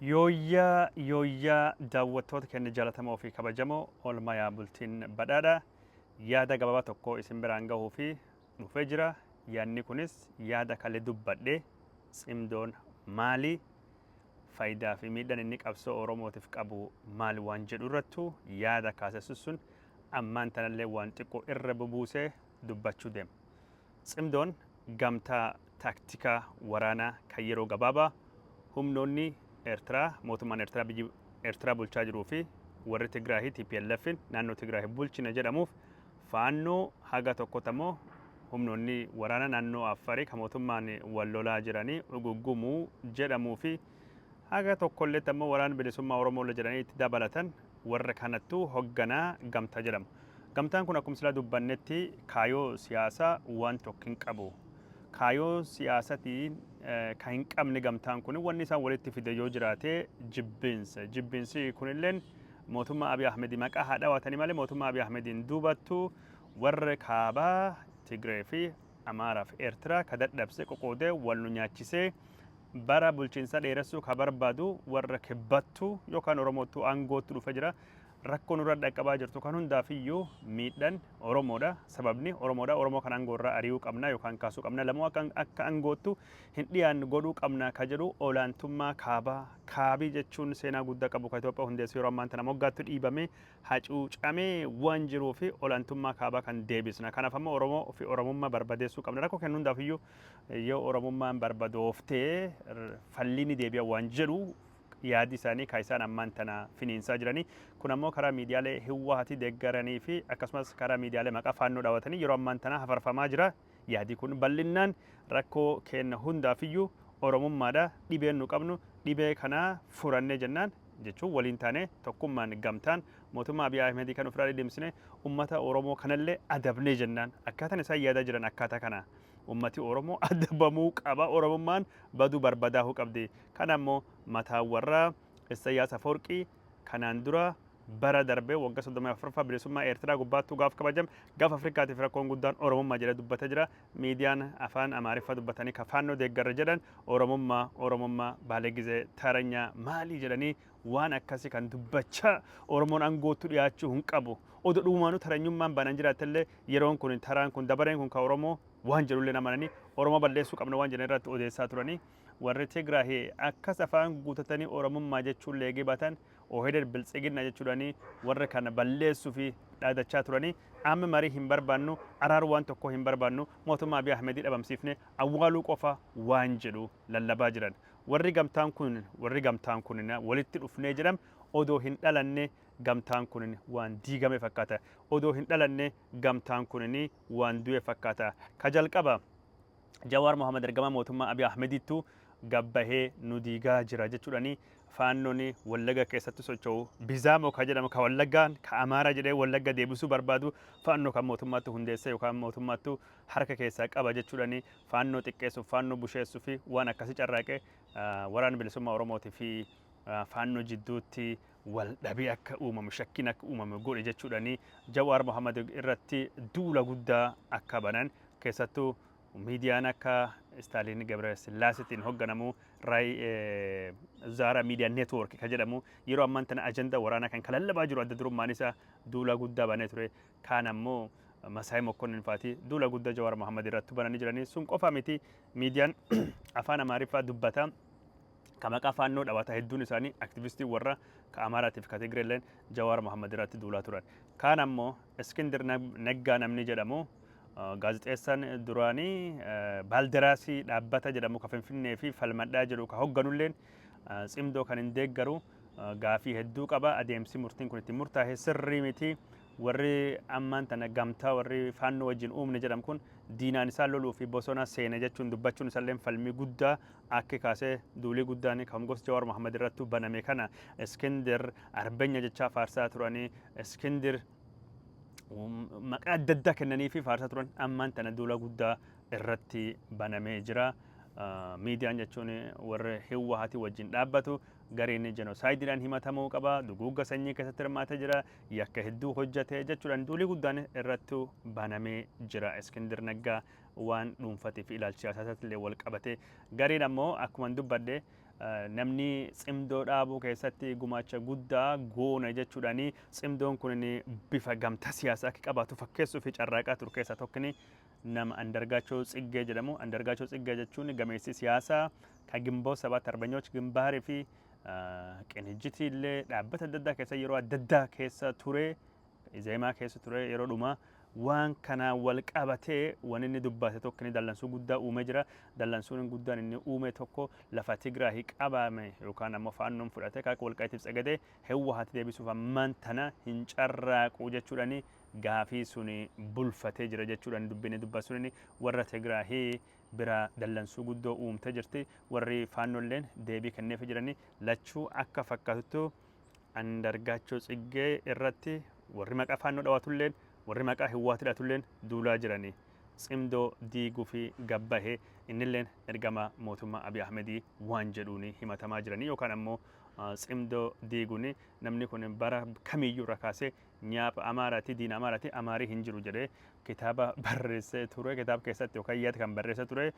Yooyyaa daawwattoota keenya jaalatamoo fi kabajamoo oolmaa bultiin badhaadha. Yaada gabaabaa tokko isin biraan gahuu fi dhufee jira. Yaadni kunis yaada kalee dubbadhee cimdoon maali? Faayidaa fi miidhaan inni qabsoo Oromootiif qabu maali waan jedhu irrattu yaada kaasessu sun ammaan tanallee waan xiqqoo irra bubuusee dubbachuu deema. Cimdoon gamtaa taaktikaa waraanaa kan yeroo gabaabaa humnoonni Eertiraa mootummaan Eertiraa biyyi Eertiraa bulchaa jiruu fi warri Tigraahii TPLFin naannoo Tigraahii bulchina jedhamuuf faannoo haga tokkotamoo humnoonni waraana naannoo Affarii kan mootummaan wal lolaa jiranii uguggumuu jedhamuu fi haga tokkollee tammoo waraana bilisummaa Oromoo jedhanii itti dabalatan warra kanattuu hoogganaa gamtaa jedhamu. Gamtaan kun akkuma sila dubbannetti kaayoo siyaasaa waan tokko hin qabu. Kaayoo siyaasatiin kan hin qabne gamtaan kun wanni isaan walitti fide yoo jiraate jibbinsa. Jibbinsi kunilleen mootummaa Abiy Ahmedii maqaa haa dhawaatanii malee mootummaa Abiy Ahmediin duubattu warra kaabaa Tigree fi Amaaraa fi Eertiraa ka dadhabse qoqoodee wal nu nyaachisee bara bulchiinsa dheeressuu ka barbaadu warra kibbattu yookaan Oromootu aangootti dhufe jira. Rakkoon irra dhaqqabaa jirtu kan hundaafiyyuu miidhaan Oromoodha. Sababni Oromoodha. Oromoo kan aangoo irraa ari'uu qabna yookaan kaasuu qabna. Lamoo akka aangoottu hin dhiyaanne godhuu qabna ka jedhu olaantummaa kaabaa. Kaabii jechuun seenaa guddaa qabu kan Itoophiyaa hundeessee yeroo ammaan tana moggaatti dhiibamee hacuucamee waan jiruu fi olaantummaa kaabaa kan deebisna. Kanaaf ammoo Oromoo fi Oromummaa barbadeessuu qabna. Rakkoo kan hundaafiyyuu yoo Oromummaan barbadooftee falli ni deebi'a waan jedhu yaadi isaanii kan isaan ammaan tana finiinsaa jiranii kun ammoo karaa miidiyaalee Hiwwaati deeggaranii fi akkasumas karaa miidiyaalee maqaa faannoo dhaawatanii yeroo ammaan tana hafarfamaa jira. Yaadi kun bal'inaan rakkoo kenna hundaafiyyuu Oromummaadha. Dhibeen nu qabnu dhibee kanaa furannee jennaan jechuun waliin taane tokkummaan gamtaan mootummaa Abiy Ahmedii kan ofirraa deemsine uummata Oromoo kanallee adabnee jennaan akkaataan isaan yaadaa jiran akkaataa kana. Ummati Oromoo adabamuu qaba. Oromummaan baduu barbadaahuu qabdi. Kan ammoo mataa warraa Isaayyaas Afwerqii kanaan dura bara darbee waggaa 34ffaa bilisummaa Eertiraa gubbaattuu gaaf kabajame gaaf Afrikaatiif rakkoon guddaan Oromummaa jedha dubbatee jira. Miidiyaan afaan Amaariffaa dubbatanii ka faannoo deeggarra jedhan Oromummaa baalee gizee taranyaa maalii jedhanii waan akkasii kan dubbachaa Oromoon aangoottu dhiyaachuu hin qabu. Odoo dhugumaanuu taranyummaan banan jiraatellee yeroon kun taraan kun dabareen kun ka Oromoo waan jedhullee namananii Oromoo balleessuu qabna waan jedhan irratti odeessaa turanii warri Tigraahii akkas afaan guutatanii Oromummaa jechuun leegee baatan OHDR biltsiginna jechuudhaanii warra kana balleessuu fi dhaadachaa turanii amma marii hin barbaannu araaruu waan tokko hin barbaannu mootummaa Abiy Ahmedii dhabamsiifne awwaaluu qofa waan jedhu lallabaa jiran. Warri gamtaan kun walitti dhufnee jedham odoo hin dhalanne gamtaan kun waan diigame fakkaata. Odoo hin dhalanne gamtaan kun waan du'e fakkaata. Ka jalqaba Jawaar Mohaammed ergamaa mootummaa Abiy Ahmediitu gabbahee nu diigaa jira jechuudhaanii faannoon Wallagga keessatti socho'u Bizaamoo ka jedhamu ka Wallaggaan ka Amaaraa jedhee Wallagga deebisuu barbaadu faannoo kan mootummaatti hundeessee yookaan mootummaatti harka keessaa qaba jechuudhaanii faannoo xiqqeessuuf faannoo busheessuu fi waan akkasii carraaqee waraana bilisummaa Oromootii fi faannoo jidduutti wal dhabee akka uumamu shakkiin akka uumamu godhe jechuudhaanii Jawaar Mohaammed irratti duula guddaa akka banan keessattuu miidiyaan akka Staaliin Gabrasillaasitiin hoogganamu Zaara Miidiyaa Neetwoork ka jedhamu yeroo ammaan tana ajandaa waraanaa kan lallabaa jiru adda durummaan isaa duula guddaa banee ture. Kaan ammoo Masaayii Mokkonnin fa'aati duula guddaa Jawaar Mohaammed irratti bananii jiranii sun qofa miti miidiyaan afaan Amaariffaa dubbata. Ka maqaa faannoo dhawaata hedduun isaanii aktivistii warra ka Amaaraatiif ka Tigreelleen Jawaar Mohaammed irratti duulaa turan. Kaan ammoo Iskindir Neggaa namni jedhamu gaazexeessaan duraanii Baaldaraasii dhaabbata jedhamu ka Finfinnee fi falmadhaa jedhu ka hoogganulleen cimdoo kan hin deeggaru gaafii hedduu qaba. Adeemsi murtiin kun itti murtaa'e sirrii miti. Warri ammaan tana gamtaa warri faannoo wajjin uumne jedhamu kun diinaan isaa loluu fi bosona seene jechuun dubbachuun isaallee falmii guddaa akka kaasee duulii guddaan kan gosa Jawaar Mohaammed irratti baname kana Iskindir Arbenya jechaa faarsaa turanii Iskindir maqaa adda addaa kennanii fi faarsaa turan ammaan tana duula guddaa irratti banamee jira. miidiyaan jechuun warra Hiwwaati wajjin dhaabbatu gariin jenoosaayididhaan himatamuu qaba duguugga sanyii keessatti hirmaatee jira yakka hedduu hojjete jechuudhaan duulii guddaan irratti banamee jira Iskindir Naggaa waan dhuunfatee fi ilaalcha siyaasaatti illee wal qabate gariin ammoo akkuma dubbadde namni cimdoo dhaabuu keessatti gumaacha guddaa goona jechuudhaan cimdoon kun bifa gamtaa siyaasaa akka qabaatu fakkeessuu fi carraaqaa ture keessaa tokko nama Andargaachoo Tsiggee jedhamu. Andargaachoo Tsiggee jechuun gameessi siyaasaa kan gimboo sabaatti arbanyooch gimbaarii fi qenijjitii illee dhaabbata adda addaa keessa yeroo adda addaa keessa ture Izeemaa keessa ture yeroo dhumaa waan kana wal qabatee waan inni dubbate tokko inni dallansuu guddaa uume jira. Dallansuun guddaan inni uume tokko lafa Tigraahii qabame yookaan ammoo faannoon fudhatee akka Walqaayitiif Tsagadee Hiwwaati deebisuuf ammaan tana hin carraaqu jechuudhaan gaafii suni bulfatee jira jechuudhaan dubbinni dubbasuun warra Tigraahii bira dallansuu guddoo uumte jirti. Warri faannolleen deebii kenneef jiranii lachuu akka fakkaatutti Andargaachoo Tsiggee irratti warri maqaa faannoo dhawatulleen warri maqaa Hiwwaati hidhatulleen duulaa jiranii cimdoo diiguu fi gabbahee innilleen ergama mootummaa Abiy Ahmedii waan jedhuun himatamaa jiranii yookaan ammoo cimdoo diiguun namni kun bara kamiyyuu irra kaasee nyaapa Amaaraati diina Amaaraati Amaarii hin jiru jedhee kitaaba barreessee ture kitaaba keessatti yookaan yaada kan barreessee ture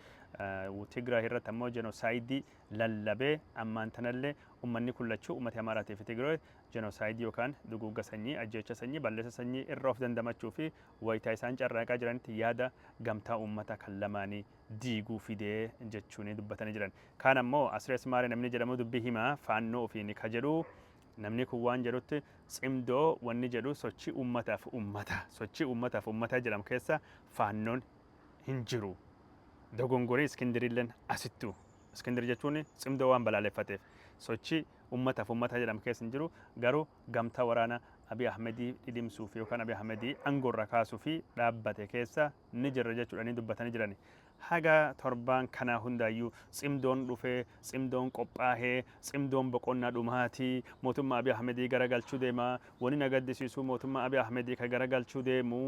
Tigraay irratti ammoo jenoosaayidii lallabee ammaan tanallee ummanni kullachuu ummata Amaaraatii fi Tigraay jenoosaayidii yookaan duguugga sanyii ajjeecha sanyii balleessa sanyii irra of dandamachuu fi wayitaa isaan carraaqaa jiranitti yaada gamtaa ummata kan lamaanii diiguu fidee jechuun dubbatanii jiran. Kaan ammoo Asrees Maaree namni jedhamu dubbii himaa faannoo ofiin ka jedhu namni kun waan jedhutti cimdoo wanni jedhu sochii ummataaf ummata jedhamu keessa faannoon hin jiru. Dogongorii Iskindirilleen asittu. Iskindir jechuun cimdoo waan balaaleffateef sochii ummataaf ummata jedhamu keessa hin jiru garuu gamtaa waraana Abiy Ahmedii dhidhimsuuf yookaan Abiy Ahmedii aangoorra kaasuu fi dhaabbate keessa ni jirra jechuudhaan dubbatanii jirani. Haga torbaan kana hundaayyuu cimdoon dhufee cimdoon qophaahee cimdoon boqonnaa dhumaatii mootummaa Abiy Ahmedii garagalchuu deema wani nagaddisiisuu mootummaa Abiy Ahmedii ka garagalchuu deemu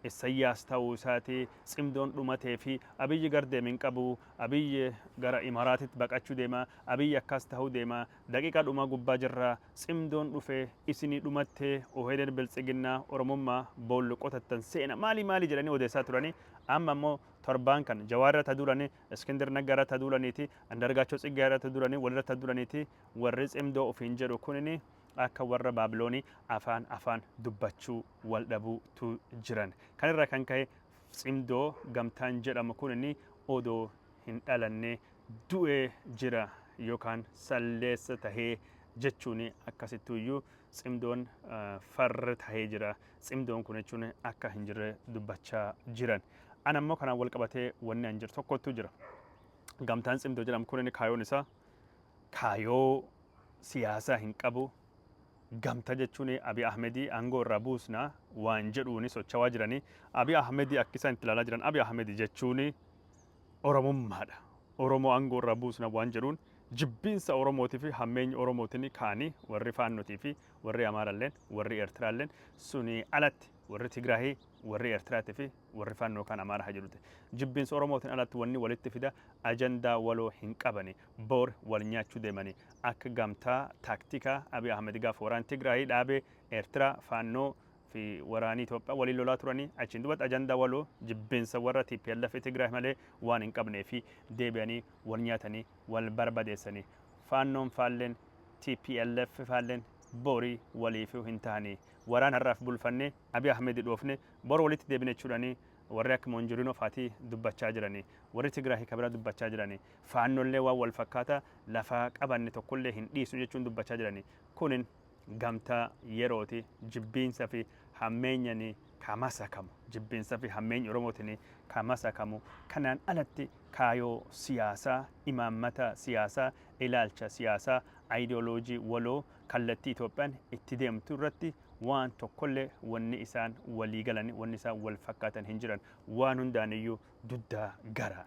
Isayyaas ta'uu isaati cimdoon dhumatee fi Abiyyi gardeemin qabu Abiyyi gara Imaaraatitti baqachuu deema Abiyyi akkas ta'uu deema daqiiqaa dhumaa gubbaa jirra cimdoon dhufee isinii dhumattee OHD'n biltsiginnaa Oromummaa boollu qotattan seena maali jedhanii odeessaa turanii amma ammoo torbaan kan Jawaar irratti duulanii Iskindir Naggaa irratti duulaniiti Andargaachoo Tsiggee irratti duulanii walirratti duulaniiti warri cimdoo ofiin jedhu kunini akka warra Baabiloonii afaan dubbachuu wal dhabuutu jiran. Kan irraa kan ka'e cimdoo gamtaan jedhamu kunini odoo hin dhalanne du'ee jira yookaan salleessa tahee jechuun akkasittuyyuu cimdoon farra tahee jira. Cimdoon kun jechuun akka hin jirre dubbachaa jiran. An ammoo kanaan wal qabatee wanni an jiru tokkotu jira. Gamtaan cimdoo jedhamu kunini kaayoon isaa kaayoo siyaasaa hin qabu. Gamta jechuun Abiy Ahmedii aangoo irraa buusna waan jedhuun socho'aa jiranii Abiy Ahmedii akka isaan itti ilaalaa jiran Abiy Ahmedii jechuun Oromummaadha. Oromoo aangoo irraa buusna waan jedhuun jibbiinsa Oromootii fi hammeenya Oromootiin kaanii warri faannotii fi warri Amaaraalleen warri Eertiraalleen suni alatti warri Tigraahii warri Eertiraatii fi warri faannoo kan Amaaraa jedhute. Jibbiinsa Oromootiin alatti wanni walitti fida ajandaa waloo hin qabani boor wal nyaachuu deemanii akka gamtaa taaktikaa Abiy Ahmed gaafa waraan Tigraahii dhaabee Eertiraa faannoo fi waraanii Itoophiyaa waliin lolaa turanii achiin duubatti ajandaa waloo jibbiinsa warra TPLF Tigraahii malee waan hin qabnee fi deebi'anii wal nyaatanii wal barbadeessanii faannoon faalleen TPLF faalleen borii waliif hin taane waraan har'aaf bulfannee Abiy Ahmed dhoofne bor walitti deebine jechuudhaanii warri akka Moonjiriinoo faatii dubbachaa jiranii warri Tigraahii kabira dubbachaa jiranii faannollee waan wal fakkaata lafa qabanne tokkollee hin dhiisnu jechuun dubbachaa jiranii kunin gamtaa yerooti jibbiinsa fi hammeenyanii kamasa kamu jibbiinsa fi hammeenya Oromootiin kamasa kamu kanaan alatti kaayoo siyaasaa imaammata siyaasaa ilaalcha siyaasaa ideoloojii waloo kallattii Itoophiyaan itti deemtu irratti waan tokkollee wanni isaan walii galan wanni isaan wal fakkaatan hin jiran waan hundaaniyyuu duddaa gara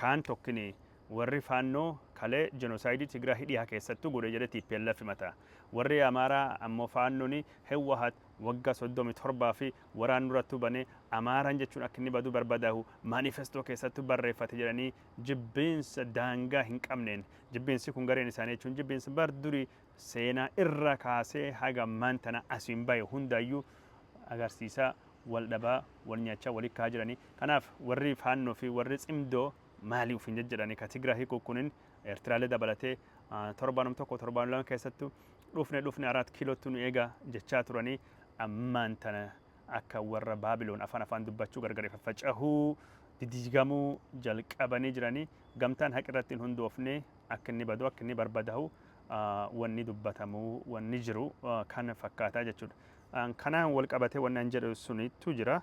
kaan tokkini warri faannoo kalee jenosaayidii Tigraay hidhiyaa keessattuu godhe jedhe TPLF himata. Warri Amaaraa ammoo faannoon Hewwahat waggaa 37 fi waraan durattuu banee Amaaraan jechuun akka inni badu barbaadahu maanifestoo keessattuu barreeffate jedhanii jibbiinsa daangaa hin qabneen jibbiinsi kun gareen isaanii jechuun jibbiinsa bar durii seenaa irra kaasee haga ammaan tana asiin bahe hundaayyuu agarsiisaa wal dhabaa wal nyaachaa walitti kaa jiranii. Kanaaf warri faannoo fi warri cimdoo maalii ufin jedhanii ka Tigraay hiikuu kunin Eertiraalee dabalatee torbaanum tokko torbaan lama keessattuu dhufne 4 kiilootti nu eegaa jechaa turanii ammaan tana akka warra Baabiloon afaan dubbachuu gargar faffacahuu didiigamuu jalqabanii jiranii. Gamtaan haqirratti hin hundoofne akka inni badu akka inni barbadahu wanni dubbatamuu wanni jiru kan fakkaataa jechuudha. Kanaan wal qabatee waan jedhu sunitu jira.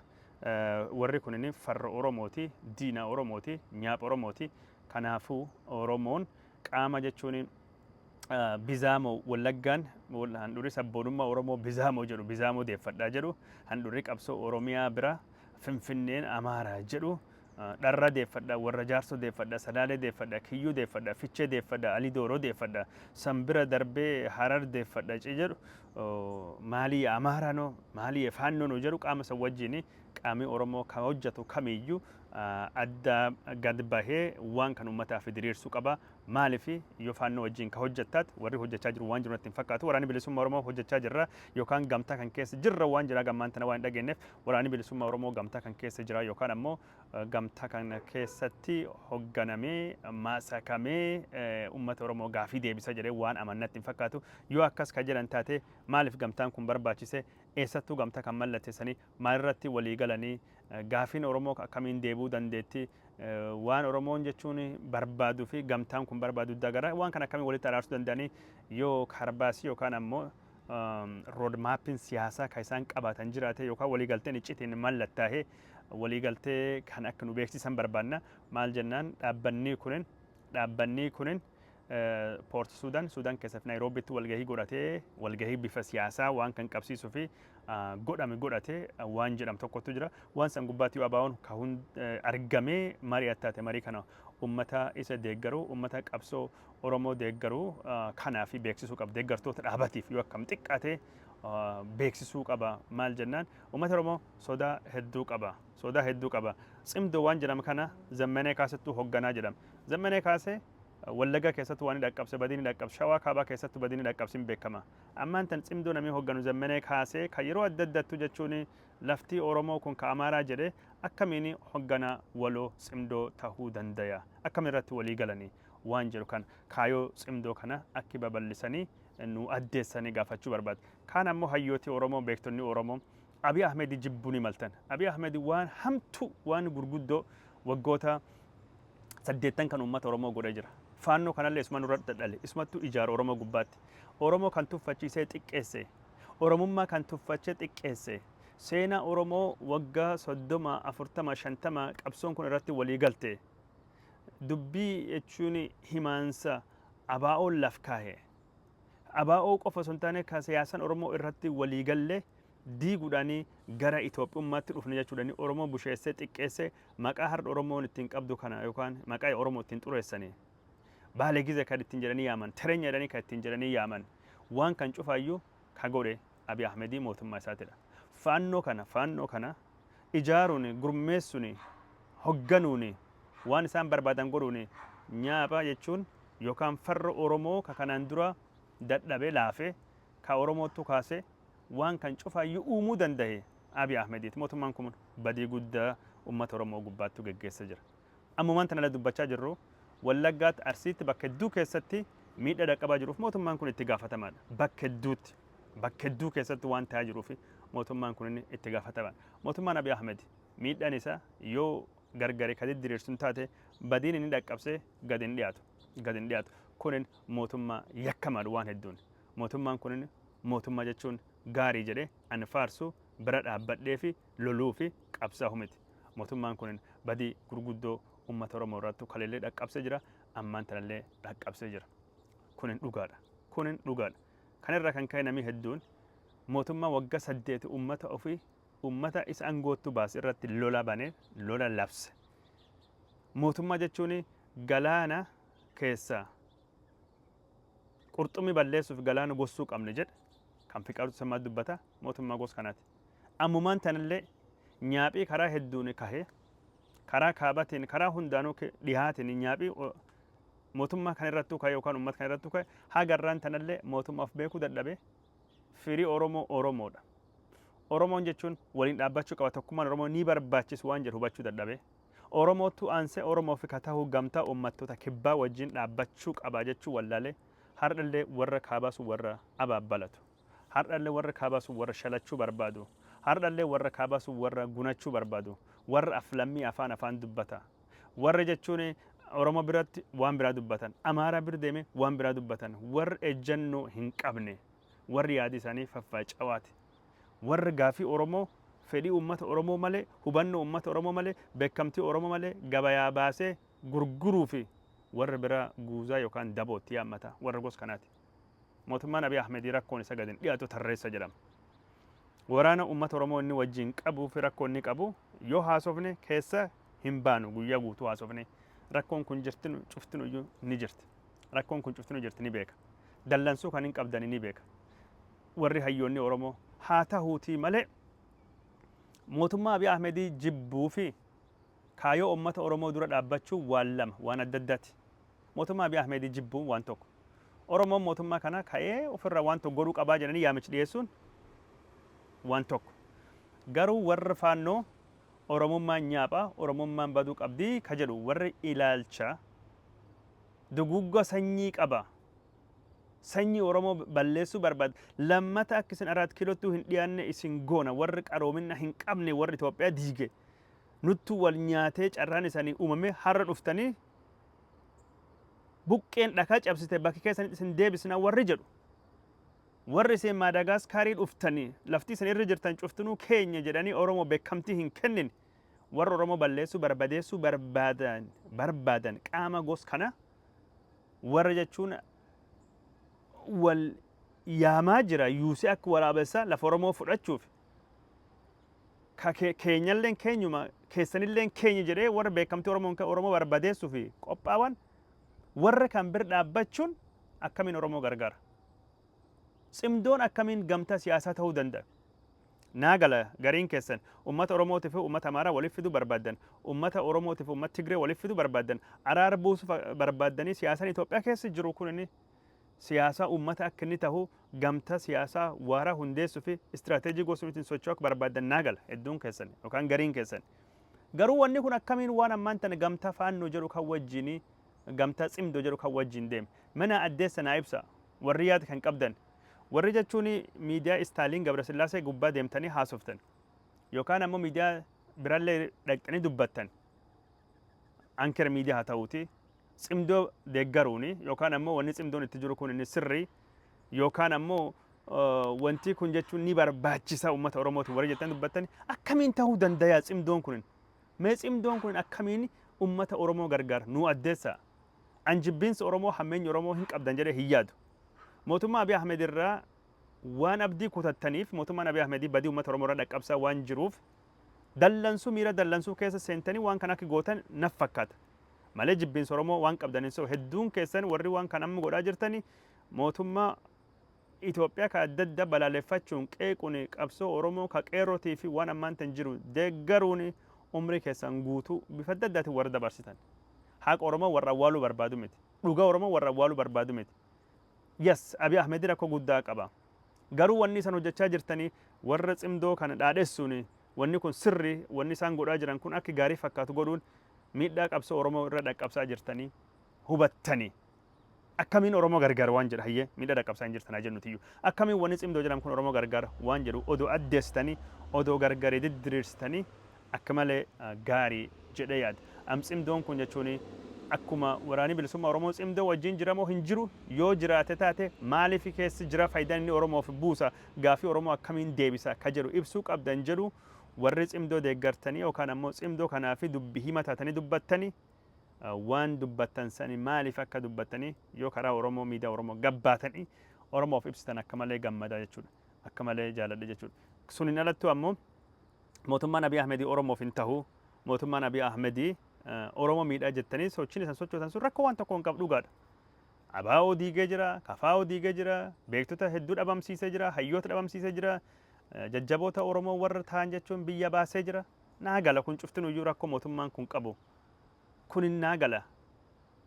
Warri kunin farra Oromooti, diina Oromooti, nyaapha Oromooti. Kanaafuu Oromoon qaama jechuun Bizaamoo Wallaggaan handhuurri sabboonummaa Oromoo Bizaamoo jedhu Bizaamoo deeffadhaa jedhu handhuurri qabsoo Oromiyaa bira Finfinneen Amaaraa jedhu dharra deeffadhaa warra Jaarsoo deeffadhaa Salaalee deeffadhaa Kiyyuu deeffadhaa Fichee deeffadhaa Alii Dooroo deeffadhaa Sanbira darbee Harar deeffadhaa jedhu maalii Amaaraanoo maalii Faannoonoo jedhu qaama san wajjin qaamni Oromoo kan hojjetu kamiyyuu adda gad bahee waan kan uummataaf diriirsuu qaba. Maaliif yoo faannoo wajjin ka hojjettaat warri hojjechaa jiru waan jiru natti hin fakkaatu. Waraanni bilisummaa Oromoo hojjechaa jirra yookaan gamtaa kan keessa jirra waan jira gammaan tana waan hin dhageenyeef waraanni bilisummaa Oromoo gamtaa kan keessa jira yookaan ammoo gamtaa kan keessatti hoogganamee maasakamee uummata Oromoo gaafii deebisa jedhee waan amannatti hin fakkaatu. Yoo akkas ka jedhan taate maaliif gamtaan kun barbaachise eessattuu gamtaa kan mallatteessanii maalirratti walii galanii gaafiin Oromoo akkamiin deebuu dandeetti waan Oromoon jechuun barbaaduu fi gamtaan kun barbaadu dagara waan kan akkamiin walitti araarsuu danda'anii yoo karbaasii yookaan ammoo rood maappiin siyaasaa kan isaan qabaatan jiraate yookaan waliigalteen icciitiin mallattaa'ee waliigaltee kan akka nu beeksisan barbaanna. Maal jennaan dhaabbanni kunin Poort Suudaan keessatti Naayiroobiitti walgahii godhatee walgahii bifa siyaasaa waan kan qabsiisuu fi godhatee waan jedhamu tokkotu jira. Waan san gubbaatti yoo abaawoon kan argamee marii attaate marii kana uummata isa deeggaruu uummata qabsoo Oromoo deeggaruu kanaaf beeksisuu qaba. Deeggartoota dhaabatiif yoo akkam xiqqaate beeksisuu qaba. Maal jennaan uummata Oromoo sodaa hedduu qaba. Cimdoo waan jedhamu kana Zammanee Kaasattuu hoogganaa jedhama. Zammanee Kaasee Wallagga keessatti waan dhaqqabse badii dhaqqabse Shawaa Kaabaa keessatti badii dhaqqabsiin beekama. Ammaan tan cimdoo namni hoogganu Zammanee Kaasee kan yeroo adda addaattu jechuun lafti Oromoo kun ka Amaaraa jedhee akkamiin hoogganaa waloo cimdoo tahuu danda'a. Akkamirratti walii galanii waan jedhu kan kaayoo cimdoo kana akki babal'isanii nu addeessanii gaafachuu barbaada. Kaan ammoo hayyooti Oromoo beektonni Oromoo Abiy Ahmed jibbuun maltan. Abiy Ahmed waan hamtu waan gurguddoo waggoota 8 kan uummata Oromoo godhee jira. Faannoo kanallee isuma nurratti dhale isumattuu ijaara Oromoo gubbaatti. Oromoo kan tuffachiisee xiqqeesse. Oromummaa kan tuffachee xiqqeesse. Seenaa Oromoo waggaa 30 40 50 qabsoon kun irratti walii galte. Dubbii jechuun himaansa abaa'oon laf kaa'e. Abaa'oo qofa osoo hin taane ka siyaasan Oromoo irratti walii galle diiguudhaanii gara Itoophiyaatti dhufne jechuudhaanii Oromoo busheessee xiqqeessee maqaa har'a Oromoon ittiin qabdu kana yookaan maqaa Oromoo ittiin xureessanii. Baalee gize kan ittiin jedhanii yaaman, tereenya jedhanii kan ittiin jedhanii yaaman. Waan kan cufaayyuu ka godhe Abiy Ahmedii mootummaa isaatidha. Faannoo kana ijaaruun, gurmeessuun, hoogganuun waan isaan barbaadan godhuun nyaapha jechuun yookaan farra Oromoo ka kanaan dura dadhabee laafee ka Oromoottu kaasee waan kan cufaayyuu uumuu danda'e Abiy Ahmediiti. Mootummaan kun badii guddaa uummata Oromoo gubbaatti geggeessaa jira. Ammumaan tana dubbachaa jirru Wallaggaatti Arsiitti bakka hedduu keessatti miidhaa dhaqqabaa jiruuf mootummaan kun itti gaafatamaadha. Bakka hedduu keessatti waan ta'aa jiruuf mootummaan kun itti gaafatamaadha. Mootummaan Abiy Ahmed miidhaan isaa yoo gargari kan diriirsuun taate badiin inni dhaqqabsee gad hin dhiyaatu. Kunin mootummaa yakkamaadha waan hedduun. Mootummaan kun mootummaa jechuun gaarii jedhee ani faarsu bira dhaabbadhee fi loluu fi qabsaa'u miti. Mootummaan kun badii gurguddoo uummata Oromoo irratti kaleellee dhaqqabsee jira. Ammaan tanallee dhaqqabsee jira. Kunin dhugaadha. Kanarraa kan ka'e namni hedduun mootummaa waggaa 8 uummata isa aangoottu baase irratti lola banee lola labse. Mootummaa jechuun galaana keessaa qurxummii balleessuuf galaana gossuu qabne jedhe kan Fiqaaduu Tasammaa dubbata mootummaa gos kanaati. Ammumaan tanallee nyaaphii karaa hedduun kahee karaa kaabatiin karaa hundaanuu dhihaatiin nyaaphii mootummaa kan irrattuu ka'e yookaan uummata kan irrattuu ka'e hagarraan tanallee mootummaaf beekuu dadhabe firii Oromoo Oromoodha. Oromoon jechuun waliin dhaabbachuu qaba tokkummaan Oromoo ni barbaachisu waan jedhu hubachuu dadhabe. Oromootu aansee Oromoof ka ta'uu gamtaa uummattoota kibbaa wajjin dhaabbachuu qaba jechuu wallaalee hardhallee warra kaabaasu warra abaabbalatu. Hardhallee warra kaabaasu warra shalachuu barbaadu. Hardhallee warra kaabaasu warra gunachuu barbaadu. Warra aflammii afaan dubbata. Warra jechuun Oromoo biratti waan biraa dubbatan. Amaaraa bira deeme waan biraa dubbatan. Warra ejjennoo hin qabne. Warri yaadi isaanii faffaacawaati. Warra gaafii Oromoo fedhii uummata Oromoo malee hubannoo uummata Oromoo malee beekamtii Oromoo malee gabayaa baasee gurguruu fi warra biraa guuzaa yookaan dabootti yaammata warra gos kanaati. Mootummaan Abiy Ahmed rakkoon isa gadin dhiyaatu tarreessa jedhama. Waraana uummata Oromoo inni wajjin qabuu fi rakkoo inni qabu yoo haasofne keessa hin baanu guyyaa guutuu haasofne rakkoon kun jirtinu cuftinu iyyuu ni jirti. Rakkoon kun cuftinu jirti ni beeka. Dallansuu kan hin qabdan ni beeka. Warri hayyoonni Oromoo haa ta'uutii malee mootummaa Abiy Ahmed jibbuu fi kaayoo uummata Oromoo dura dhaabbachuu waan lama waan adda addaati. Mootummaa Abiy Ahmed jibbuun waan tokko. Oromoon mootummaa kana ka'ee ofirraa waan tokko godhuu qabaa jedhanii yaamichi dhiyeessuun waan tokko. Garuu warra faannoo Oromummaan nyaaphaa Oromummaan baduu qabdii ka jedhu warri ilaalcha dugugga sanyii qaba. Sanyii Oromoo balleessuu barbaada. Lammata akka isin 4 kiilootti hin dhiyaanne isin goona warri qaroomina hin qabne warri Itoophiyaa diige. Nuttu wal nyaatee carraan isaanii uumame har'a dhuftanii buqqeen dhakaa cabsite bakki keessanitti isin deebisna warri jedhu. Warri isin Maadaagaskaarii dhuftanii lafti isin irra jirtan cuftinuu keenya jedhanii Oromoo beekamtii hin kennin. Warra Oromoo balleessuu barbadeessuu barbaadan qaama gos kana warra jechuun wal yaamaa jira yuusee akka waraabessaa lafa Oromoo fudhachuuf. Keenyalleen keenyuma keessanilleen keenya jedhee warra beekamtii Oromoo barbadeessuu fi qophaawan warra kan bir dhaabbachuun akkamiin Oromoo gargaara. Cimdoon akkamiin gamtaa siyaasaa ta'uu danda'a. Naagala gariin keessan uummata Oromootiif uummata Amaaraa waliif fiduu barbaadan, uummata Oromootiif uummata Tigree waliif fiduu barbaadan, araara buusuu barbaadanii siyaasaan Itoophiyaa keessa jiru kun inni siyaasaa uummata akka inni ta'u gamtaa siyaasaa waaraa hundeessuu fi istiraatejii gosuutiin socho'uu akka barbaadan naagala hedduun keessan yookaan gariin keessan. Garuu wanni kun akkamiin waan ammaan tana gamtaa faannoo jedhu kan wajjin gamtaa cimdoo jedhu kan wajjin deeme. Mana addeessa naa ibsa warri yaada kan qabdan. Warri jechuun miidiyaa Istaaliin Gabrasillaasee gubbaa deemtanii haasoftan yookaan ammoo miidiyaa biraallee dhaqxanii dubbattan anker miidiyaa haa ta'uuti cimdoo deeggaruuni yookaan ammoo wanni cimdoon itti jiru kun inni sirrii yookaan ammoo wanti kun jechuun ni barbaachisa uummata Oromootu warri jettan dubbattan akkamiin ta'uu danda'a cimdoon kun mee cimdoon kun akkamiin uummata Oromoo gargaara nu addeessa anjibbiinsa Oromoo hammeenyi Oromoo hin qabdan jedhee hin yaadu. Mootummaa Abiy Ahmed irraa waan abdii kutattaniif mootummaan Abiy Ahmed badii uummata Oromoo irraa dhaqqabsaa waan jiruuf dallansuu miira dallansuu keessa seentanii waan kana akka gootan naf fakkaata. Malee jibbiinsa Oromoo waan qabdaniin hedduun keessan warri waan kana amma godhaa jirtanii mootummaa Itoophiyaa ka adda addaa balaaleffachuun qeequun qabsoo Oromoo ka qeerrootii fi waan ammaan tan jiru deeggaruun umrii keessan guutuu bifa adda addaatiin warra dabarsitan. Haqa Oromoo warra awwaaluu barbaadu miti. Dhugaa Oromoo warra awwaaluu barbaadu miti. Yes, Abiy Ahmed rakkoo guddaa qaba. Garuu wanni isaan hojjechaa jirtanii warra cimdoo kana dhaadheessuun wanni kun sirri wanni isaan godhaa jiran kun akka gaarii fakkaatu godhuun miidhaa qabsoo Oromoo irra dhaqqabsaa jirtanii hubattanii. Akkamiin Oromoo gargaara waan jedha hayyee miidhaa dhaqqabsaa hin jirtanaa jennuutiyyuu. Akkamiin wanni cimdoo jedhamu kun Oromoo gargaara waan jedhu odoo addeessitanii odoo gargaaree diddiriirsitanii akka malee gaarii jedhee yaada. Cimdoon kun jechuun akkuma waraanii bilisummaa Oromoo cimdoo wajjin jiramoo hin jiru yoo jiraate taate maaliif keessi jira faayidaan inni Oromoof buusa gaafii Oromoo akkamiin deebisa ka jedhu ibsuu qabdan jedhu warri cimdoo deeggartanii yookaan ammoo cimdoo kanaafi dubbii himataatanii dubbattanii waan dubbattan sani maaliif akka dubbattanii yoo karaa Oromoo miidiyaa Oromoo gabbaatanii Oromoof ibsitan akka malee gammadaa jechuudha akka malee jaaladha jechuudha. Suniin alattuu ammoo mootummaan Abiy Ahmed Oromoof hin tahu mootummaan Abiy Ahmed Oromoo miidhaa jettanii sochiin isaan sochootan sun rakkoo waan tokko hin qabu dhugaadha. Abaa'oo diigee jira, kafaa'oo diigee jira, beektota hedduu dhabamsiisee jira, hayyoota dhabamsiisee jira, jajjaboota Oromoo warra ta'an jechuun biyya baasee jira. Naa gala kun cuftin iyyuu rakkoo mootummaan kun qabu. Kun naa gala.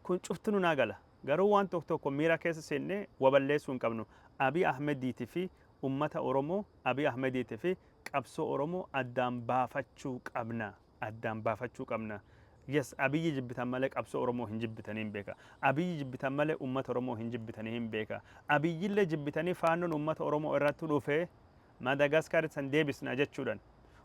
Kun cuftinu naa gala. Garuu waan tokko miira keessa seennee waballeessuu hin qabnu. Abiy Ahmediitii fi uummata Oromoo, Abiy Ahmediitii fi qabsoo Oromoo addaan baafachuu qabna. Addaan baafachuu qabna. Yes, Abiyyi jibbitan malee qabsoo Oromoo hin jibbitanii hin beeka. Abiyyi jibbitan malee uummata Oromoo hin jibbitanii hin beeka. Abiyyillee jibbitanii faannoon uummata Oromoo irratti dhufee Madagaskar san deebisna jechuudhaan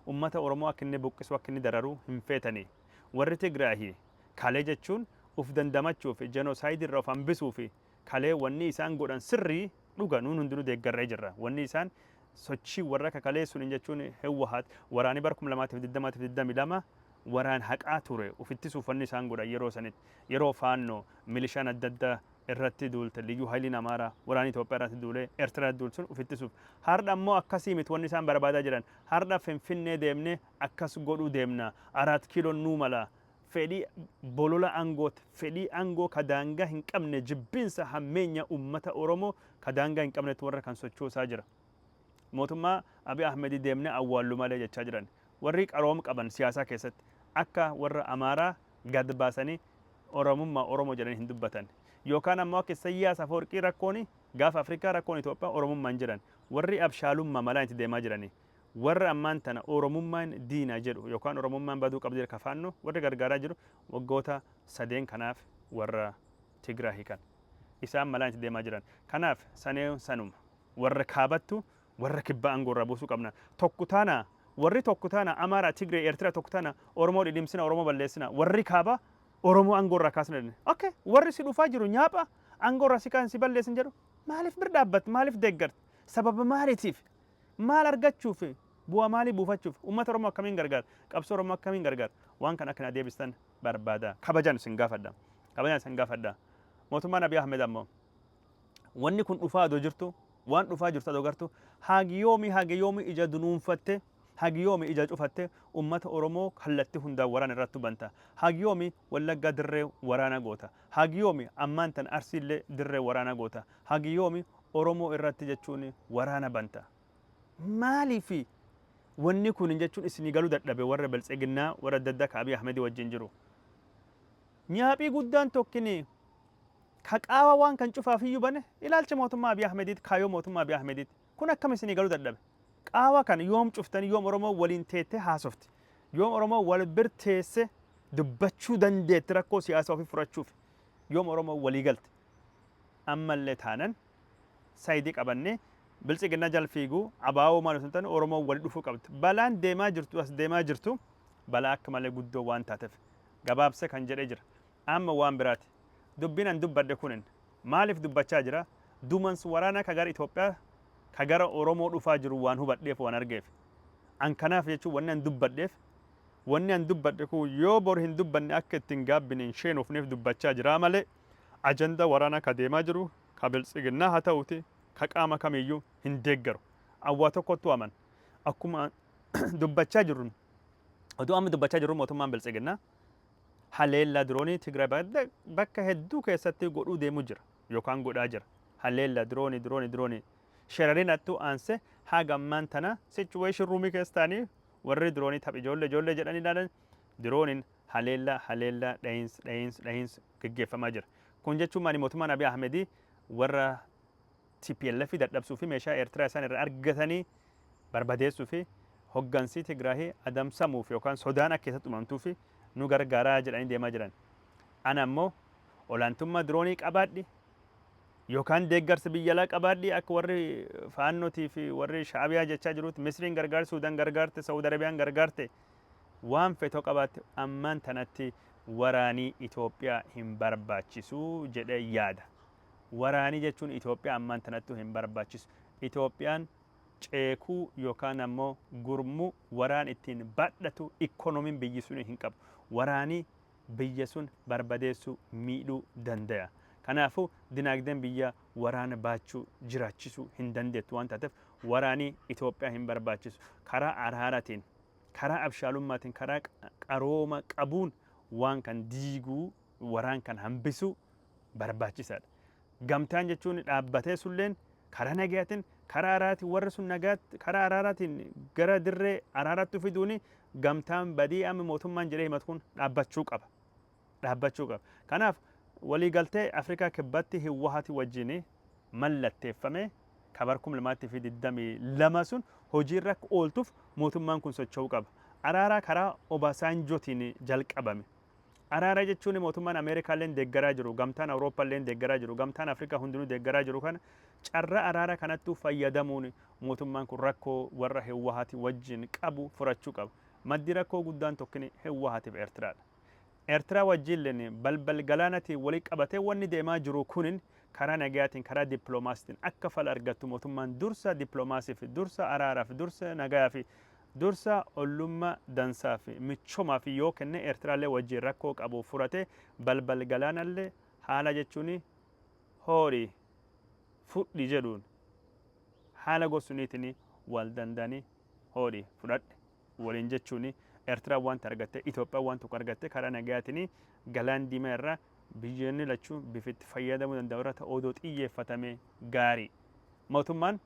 uummata Oromoo akka inni buqqisu akka inni dararu hin feetanii. Warri Tigraahii kalee jechuun uf dandamachuu fi jenosaayidii irraa of hambisuu fi kalee wanni isaan godhan sirrii dhuga nuun hundinuu deeggarree jirra. Wanni isaan sochii warra kakalee sun jechuun Hewwahat waraanii bara 2022 waraan haqaa ture ufitti suufanni isaan godhan yeroo sanitti yeroo faannoo milishaan adda addaa irratti duulte liyyuu hayliin Amaaraa waraanii Itoophiyaa irratti duulee Eertiraa duultu sun ufitti suuf. Har'a ammoo akkasii miti wanni isaan barbaadaa jiran. Har'a Finfinnee deemnee akkas godhuu deemna. 4 kiiloon nuu mala. Fedhii bolola aangooti. Fedhii aangoo kadaangaa hin qabne jibbinsa hammeenya uummata Oromoo kadaangaa hin qabnetti warra kan sochoosaa jira. Mootummaa Abiy Ahmedii deemnee awwaallu malee jechaa jiran. Warri qaroom qaban siyaasaa keessatti akka warra Amaaraa gad baasanii Oromummaa Oromoo jedhanii hin dubbatan. Yookaan ammoo akka Isaayyaas Afwerqii rakkooni gaafa Afrikaa rakkoon Itoophiyaa Oromummaan jedhan. Warri abshaalummaa malaa itti deemaa jiranii. Warra ammaan tana Oromummaan diina jedhu yookaan Oromummaan baduu qabdi jedha kafaannu warri gargaaraa jiru waggoota 3 kanaaf warra Tigraahii kan. Isaan malaa itti deemaa jiran. Kanaaf sanuma warra kaabattu warra kibbaa aangoo irraa buusuu qabna. Tokko taana warri tokko taana Amaaraa, Tigree, Eertiraa tokko taana Oromoo dhidhimsina, Oromoo balleessina. Warri kaaba Oromoo aangoo irraa kaasna. Okay, warri si dhufaa jiru nyaapha aangoo irraa si kaan si balleessin jedhu maaliif bir dhaabbatti? Maaliif deeggarte? Sababa maaliitiif? Maal argachuuf? Bu'aa maalii buufachuuf? Uummata Oromoo akkamiin gargaara? Qabsoo Oromoo akkamiin gargaara? Waan kana akka deebistan barbaada. Kabajaan isin gaafadha. Kabajaan isin gaafadha. Mootummaan Abiy Ahmed ammoo wanni kun dhufaa adoo jirtu waan dhufaa jirtu adoo gartu hagiyoomi ija dunuunfatte hagiyoomi ija cufatte uummata Oromoo kallatti hundaan waraana irratti banta. Hagiyoomi Wallaggaa dirree waraana goota. Hagiyoomi ammaan tan Arsiillee dirree waraana goota. Hagiyoomi Oromoo irratti jechuun waraana banta. Maaliifi wanni kun jechuun isinii galuu dadhabe warra Biltsiginnaa warra adda addaa Abiy Ahmedii wajjin jiru. Nyaaphii guddaan tokkini kaqaawa waan kan cufaaf iyyuu bane ilaalcha mootummaa Abiy Ahmediiti kaayoo mootummaa Abiy Ahmediiti. Kun akkam isinii galuu dadhabe? Qaawa kan yoom cuftanii yoom Oromoo waliin teette haasofti. Yoom Oromoo wal birteesse dubbachuu dandeetti rakkoo siyaasaa ofii furachuuf. Yoom Oromoo walii galte. Ammallee taanan saayidii qabannee Biltsiginnaa jala fiiguu abaa'oo maal osoo hin taane Oromoo wali dhufuu qabdi. Balaan deemaa jirtu as deemaa jirtu balaa akka malee guddoo waan taateef gabaabsee kan jedhee jira. Amma waan biraati. Dubbiin an dubbadhe kunin maaliif dubbachaa jira? Duumans waraanaa ka gara Itoophiyaa ka gara Oromoo dhufaa jiru waan hubadheef waan argeef. An kanaaf jechuun wanni an dubbadheef wanni an dubbadhe kun yoo bor hin dubbanne akka ittiin gaabbine hin sheenofneef dubbachaa jira malee ajanda waraanaa ka deemaa jiru ka Biltsiginnaa haa ta'uti ka qaama kamiyyuu hin deeggaru. Awwaa tokkottu aman. Akkuma dubbachaa jirru oduu amma dubbachaa jirru mootummaan Biltsiginnaa haleellaa diroonii Tigraay bakka hedduu keessatti godhuu deemu jira yookaan godhaa jira. Haleellaa diroonii sherariin attuu aanse haga ammaan tana situation roomii keessa taanii warri diroonii taph ijoollee jedhanii ilaalan dirooniin haleellaa dhahiinsa gaggeeffamaa jira. Kun jechuun maali mootummaan Abiy Ahmedii warra TPLF dadhabsuu fi meeshaa Eertiraa isaan irraa argatanii barbadeessuu fi hoggansii Tigraahii adamsamuuf yookaan sodaan akka keessatti uumamtuu fi nu gargaaraa jedhanii deemaa jiran. Ana ammoo olaantummaa diroonii qabaadhi yookaan deeggarsa biyya alaa qabaadhi akka warri faannootii fi warri Shaabiyaa jechaa jirutti Misriin gargaarte, Suudaan gargaarte, Saawud Arabiyaan gargaarte waan fetoo qabaatte ammaan tanatti waraanii Itoophiyaa hin barbaachisu jedhee yaada. Waraanii jechuun Itoophiyaa ammaan tanatti hin barbaachisu. Itoophiyaan ceekuu yookaan ammoo gurmuu waraan ittiin badhatu ikoonomiin biyyi sun hin qabu. Waraanii biyya sun barbadeessuu miidhuu danda'a. Kanaafuu dinagdeen biyya waraana baachuu jiraachisuu hin dandeettu waan taateef waraanii Itoophiyaa hin barbaachisu. Karaa araaraatiin, karaa abshaalummaatiin, karaa qarooma qabuun waan kan diiguu waraan kan hambisu barbaachisaadha. Gamtaan jechuun dhaabbatee sulleen karaa nagaatiin karaa araaraatiin warri sun nagaatti karaa araaraatiin gara dirree araaraatti fiduuni gamtaan badii amma mootummaan jedhee himatu kun dhaabbachuu qaba. Dhaabbachuu qaba. Kanaaf waliigaltee Afrikaa kibbaatti Hiwaati wajjin mallatteeffame kabar 2022 sun hojiirra ooltuuf mootummaan kun socho'uu qaba. Araara karaa Obasanjootiin jalqabame. Araara jechuun mootummaan Ameerikaalleen deeggaraa jiru, gamtaan Awurooppaalleen deeggaraa jiru, gamtaan Afrikaa hundinuu deeggaraa jiru kana carra araara kanattuu fayyadamuun mootummaan kun rakkoo warra Hiwaati wajjin qabu furachuu qaba. Maddi rakkoo guddaan tokkini Hiwaatiif Eertiraadha. Eertiraa wajjin balbal galaanaatiin walii qabatee wanni deemaa jiru kunin karaa nagaatiin karaa dippiloomaasiitiin akka fala argattu mootummaan dursa dippiloomaasiif dursa araaraaf dursa nagaaf dursa ollummaa dansaa fi michoomaa fi yoo kenne Eertiraallee wajjin rakkoo qabu furate balbal galaanallee haala jechuun horii fudhi jedhuun haala gosuuniitiin wal danda'anii horii fudhadhe waliin jechuun Eertiraan wanta argatte Itoophiyaan wanta argatte karaa nagaatiin galaan diimaa irraa biyyoonni lachuu bifitti fayyadamuu danda'u irratti odoo xiyyeeffatame gaarii. Mootummaan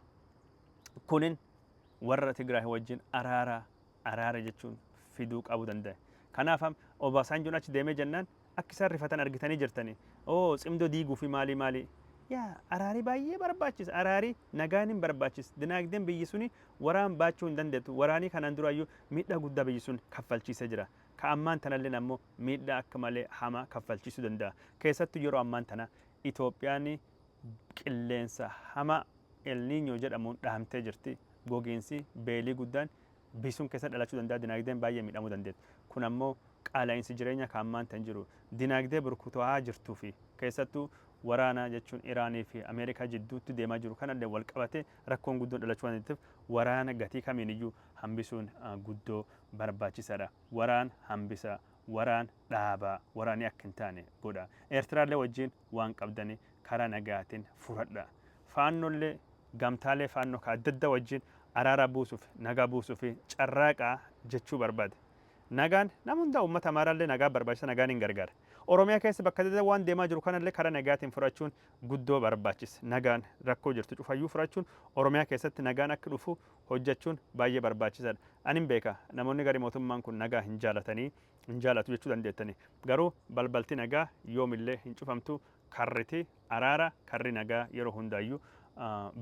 kunin warra Tigraay wajjin araara jechuun fiduu qabu danda'a. Kanaaf Obasanjoon achi deemee jennaan akka isaan rifatan argitanii jirtanii. Cimdoo diiguu fi maali. Yaa araari baay'ee barbaachisa. Araari nagaan hin barbaachisa. Dinagdeen biyyi suni waraan baachuu hin dandeettu. Waraanii kanaan duraayyuu miidhaa guddaa biyyi sun kaffalchiisee jira. Ka ammaan tanallee ammoo miidhaa akka malee hamaa kaffalchiisuu danda'a. Keessattuu yeroo ammaan tana Itoophiyaan qilleensa hamaa El Niño jedhamuun dhahamtee jirti. Gogiinsi beelii guddaan bisuun keessa dhalachuu danda'a. Dinagdeen baay'ee miidhamuu dandeetti. Kun ammoo qaala'insi jireenya kan ammaan tan jiru. Dinagdee burkutaa jirtuu fi keessattuu waraana jechuun Iraanii fi Ameerikaa jidduutti deemaa jiru kanallee wal qabate rakkoon guddoon dhalachuu dandeettiif waraana gatii kamiiniyyuu hambisuun guddoo barbaachisaadha. Waraan hambisa, waraan dhaabaa, waraanii akka hin taane godha. Eertiraallee wajjin waan qabdanii karaa nagaatiin furadha. Faannollee gamtaalee faannoo ka adda addaa wajjin araara buusuuf nagaa buusuuf carraaqaa jechuu barbaade. Nagaan nama hundaa uummata Amaaraallee nagaa barbaachisa nagaan hin gargaara. Oromiyaa keessa bakka adda addaa waan deemaa jiru kanallee karaa nagaatiin furachuun guddoo barbaachisa. Nagaan rakkoo jirtu cufayyuu furachuun Oromiyaa keessatti nagaan akka dhufu hojjechuun baay'ee barbaachisaadha. Ani hin beeka namoonni garii mootummaan kun nagaa hin jaalatu jechuu dandeettanii. Garuu balbalti nagaa yoomillee hin cufamtu karriti araara karri nagaa yeroo hundaayyuu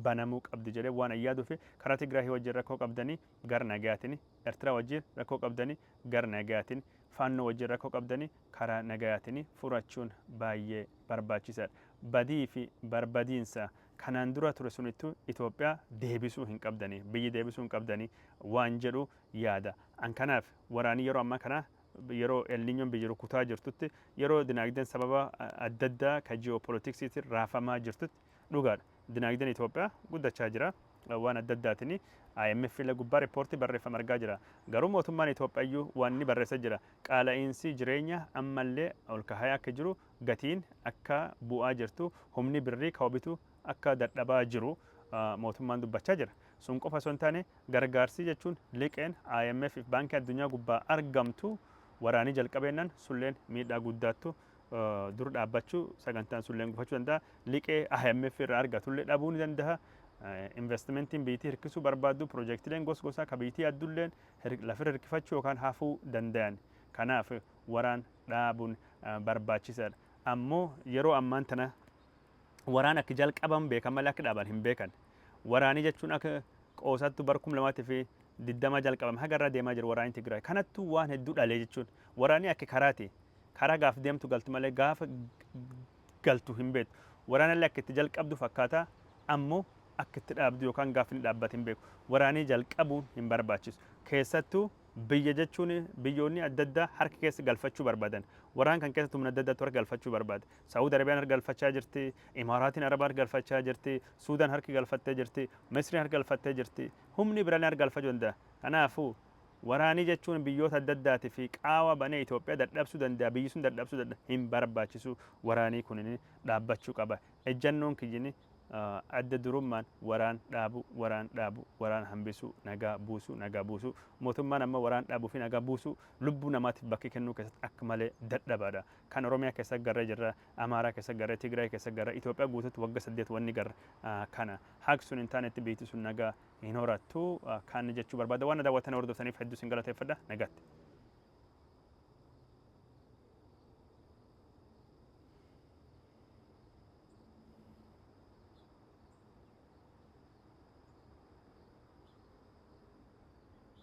banamuu qabdi jedhee waan ayyaaduu fi karaa Tigraay wajjin rakkoo qabdanii gara nagaatiin Eertiraa wajjin rakkoo qabdanii gara nagaatiin faannoo wajjin rakkoo qabdanii karaa nagaatiin furachuun baay'ee barbaachisaadha. Badii fi barbadiinsa kanaan dura ture sunittuu Itoophiyaa deebisuu hin qabdanii biyyi deebisuu hin qabdanii waan jedhu yaada. An kanaaf waraanii yeroo ammaa kana yeroo El Niñoon biyya rukutaa jirtutti yeroo dinagdeen sababa adda addaa ka ji'oopolitiksiitiin raafamaa jirtutti dhugaadha. Dinagdeen Itoophiyaa guddachaa jira. Waan adda addaatiin IMF illee gubbaa riippoortii barreeffama argaa jira. Garuu mootummaan Itoophiyaayyuu waan inni barreessaa jira. Qaala'insi jireenya ammallee ol kahaa akka jiru gatiin akka bu'aa jirtu humni birrii kaawwabitu akka dadhabaa jiru mootummaan dubbachaa jira. Sun qofa osoo hin taane gargaarsi jechuun liqeen IMF fi baankii addunyaa gubbaa argamtu waraanii jalqabeennan sulleen miidhaa guddaattu dur dhaabbachuu sagantaan sulleen gufachuu danda'a. Liqee IMF irraa argatullee dhabuu ni danda'a. Investimentiin biitii hirkisuu barbaaddu piroojeektileen gosa ka biitii addulleen lafirra hirkifachuu yookaan hafuu danda'an. Kanaaf waraan dhaabuun barbaachisaadha. Ammoo yeroo ammaan tana waraan akka jalqaban beekan malee akka dhaaban hin beekan. Waraanii jechuun akka qoosattu bara 2020 jalqabame hagarraa deemaa jira waraanii Tigraay. Kanattuu waan hedduu dhalee jechuun waraanii akka karaati. Karaa gaaf deemtu galtu malee gaafa galtu hin beektu. Waraanallee akka itti jalqabdu fakkaata ammoo akka itti dhaabdu yookaan gaafa inni dhaabbate hin beeku. Waraanii jalqabuun hin barbaachisu. Keessattuu biyya jechuun biyyoonni adda addaa harka keessa galfachuu barbaadan. Waraan kan keessattuu humna adda addaatu harka galfachuu barbaada. Saawud Arabiyaan harka galfachaa jirti, Imaaraatiin Arabaa harka galfachaa jirti, Suudaan harka galfattee jirti, Misriin harka galfattee jirti. Humni biraallee harka galfachuu danda'a. Kanaafuu waraanii jechuun biyyoota adda addaatii fi qaawa banee Itoophiyaa dadhabsuu danda'a. Biyyi sun dadhabsuu danda'a. Hin barbaachisu waraanii kun dhaabbachuu qaba. Ejjannoon kiyyini adda durummaan waraan dhaabu waraan hambisu nagaa buusu mootummaan amma waraan dhaabuu fi nagaa buusu lubbuu namaatiif bakki kennuu keessatti akka malee dadhabaadha. Kan Oromiyaa keessa garra jirra, Amaaraa keessa garra, Tigraay keessa garra, Itoophiyaa guutuutti wagga 8 wanni garra kana haaq sun hin taanetti beekti sun nagaa hin horattu kan jechuu barbaada. Waan daawwatanii hordofaniif hedduu sin galateeffadha. Nagaatti.